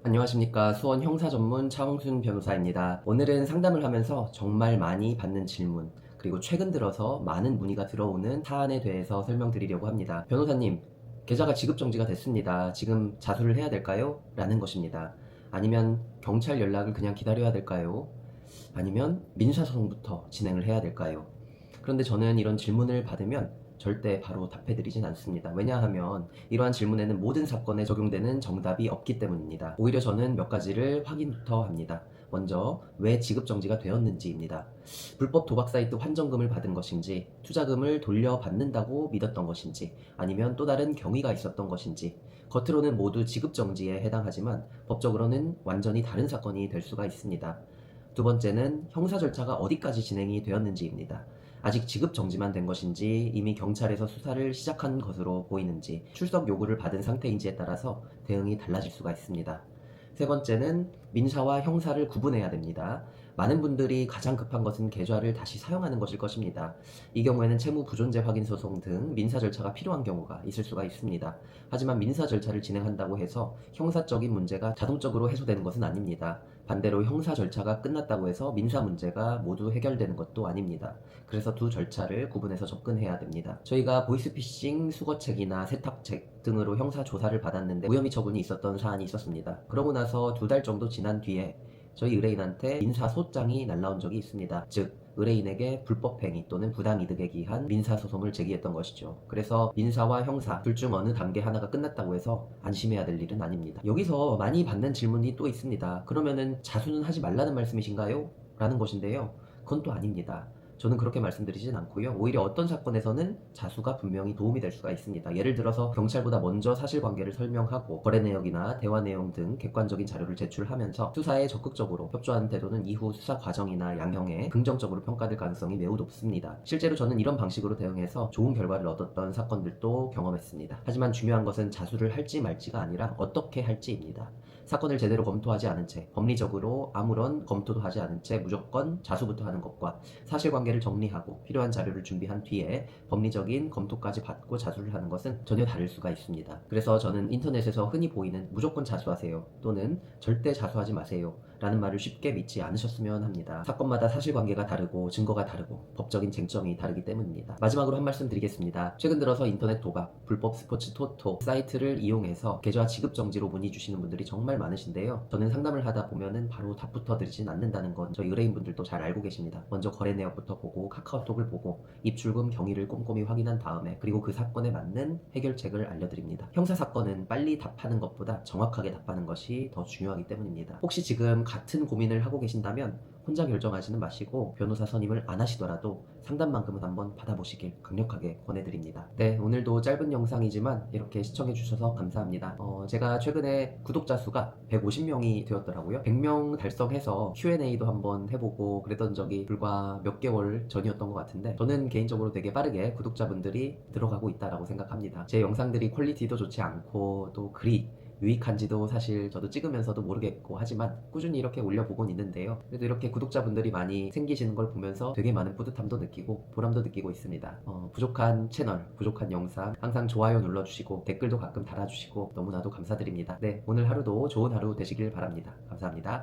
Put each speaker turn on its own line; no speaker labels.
안녕하십니까. 수원 형사 전문 차홍순 변호사입니다. 오늘은 상담을 하면서 정말 많이 받는 질문, 그리고 최근 들어서 많은 문의가 들어오는 사안에 대해서 설명드리려고 합니다. 변호사님, 계좌가 지급정지가 됐습니다. 지금 자수를 해야 될까요? 라는 것입니다. 아니면 경찰 연락을 그냥 기다려야 될까요? 아니면 민사소송부터 진행을 해야 될까요? 그런데 저는 이런 질문을 받으면 절대 바로 답해드리진 않습니다. 왜냐하면 이러한 질문에는 모든 사건에 적용되는 정답이 없기 때문입니다. 오히려 저는 몇 가지를 확인부터 합니다. 먼저 왜 지급정지가 되었는지입니다. 불법 도박 사이트 환전금을 받은 것인지, 투자금을 돌려받는다고 믿었던 것인지, 아니면 또 다른 경위가 있었던 것인지, 겉으로는 모두 지급정지에 해당하지만 법적으로는 완전히 다른 사건이 될 수가 있습니다. 두 번째는 형사 절차가 어디까지 진행이 되었는지입니다. 아직 지급 정지만 된 것인지 이미 경찰에서 수사를 시작한 것으로 보이는지 출석 요구를 받은 상태인지에 따라서 대응이 달라질 수가 있습니다. 세 번째는 민사와 형사를 구분해야 됩니다. 많은 분들이 가장 급한 것은 계좌를 다시 사용하는 것일 것입니다. 이 경우에는 채무 부존재 확인 소송 등 민사 절차가 필요한 경우가 있을 수가 있습니다. 하지만 민사 절차를 진행한다고 해서 형사적인 문제가 자동적으로 해소되는 것은 아닙니다. 반대로 형사 절차가 끝났다고 해서 민사 문제가 모두 해결되는 것도 아닙니다. 그래서 두 절차를 구분해서 접근해야 됩니다. 저희가 보이스피싱 수거책이나 세탁책 등으로 형사 조사를 받았는데 무혐의 처분이 있었던 사안이 있었습니다. 그러고 나서 2달 정도 지난 뒤에 저희 의뢰인한테 민사소장이 날라온 적이 있습니다. 즉 의뢰인에게 불법행위 또는 부당이득에 기한 민사소송을 제기했던 것이죠. 그래서 민사와 형사 둘 중 어느 단계 하나가 끝났다고 해서 안심해야 될 일은 아닙니다. 여기서 많이 받는 질문이 또 있습니다. 그러면은 자수는 하지 말라는 말씀이신가요? 라는 것인데요. 그건 또 아닙니다. 저는 그렇게 말씀드리진 않고요. 오히려 어떤 사건에서는 자수가 분명히 도움이 될 수가 있습니다. 예를 들어서 경찰보다 먼저 사실관계를 설명하고 거래 내역이나 대화 내용 등 객관적인 자료를 제출하면서 수사에 적극적으로 협조하는 태도는 이후 수사 과정이나 양형에 긍정적으로 평가될 가능성이 매우 높습니다. 실제로 저는 이런 방식으로 대응해서 좋은 결과를 얻었던 사건들도 경험했습니다. 하지만 중요한 것은 자수를 할지 말지가 아니라 어떻게 할지입니다. 사건을 제대로 검토하지 않은 채 법리적으로 아무런 검토도 하지 않은 채 무조건 자수부터 하는 것과 사실관계를 정리하고 필요한 자료를 준비한 뒤에 법리적인 검토까지 받고 자수를 하는 것은 전혀 다를 수가 있습니다. 그래서 저는 인터넷에서 흔히 보이는 무조건 자수하세요 또는 절대 자수하지 마세요 라는 말을 쉽게 믿지 않으셨으면 합니다. 사건마다 사실관계가 다르고 증거가 다르고 법적인 쟁점이 다르기 때문입니다. 마지막으로 한 말씀 드리겠습니다. 최근 들어서 인터넷 도박, 불법 스포츠 토토 사이트를 이용해서 계좌 지급 정지로 문의 주시는 분들이 정말 많으신데요. 저는 상담을 하다 보면은 바로 답부터 드리진 않는다는 건 저희 의뢰인분들도 잘 알고 계십니다. 먼저 거래 내역부터 보고 카카오톡을 보고 입출금 경위를 꼼꼼히 확인한 다음에 그리고 그 사건에 맞는 해결책을 알려드립니다. 형사 사건은 빨리 답하는 것보다 정확하게 답하는 것이 더 중요하기 때문입니다. 혹시 지금 같은 고민을 하고 계신다면 혼자 결정하지는 마시고 변호사 선임을 안 하시더라도 상담만큼은 한번 받아보시길 강력하게 권해드립니다. 네, 오늘도 짧은 영상이지만 이렇게 시청해주셔서 감사합니다. 제가 최근에 구독자 수가 150명이 되었더라고요. 100명 달성해서 Q&A도 한번 해보고 그랬던 적이 불과 몇 개월 전이었던 것 같은데 저는 개인적으로 되게 빠르게 구독자분들이 늘어가고 있다고 생각합니다. 제 영상들이 퀄리티도 좋지 않고 또 글이 유익한지도 사실 저도 찍으면서도 모르겠고 하지만 꾸준히 이렇게 올려보곤 있는데요. 그래도 이렇게 구독자분들이 많이 생기시는 걸 보면서 되게 많은 뿌듯함도 느끼고 보람도 느끼고 있습니다. 부족한 채널, 부족한 영상 항상 좋아요 눌러주시고 댓글도 가끔 달아주시고 너무나도 감사드립니다. 네, 오늘 하루도 좋은 하루 되시길 바랍니다. 감사합니다.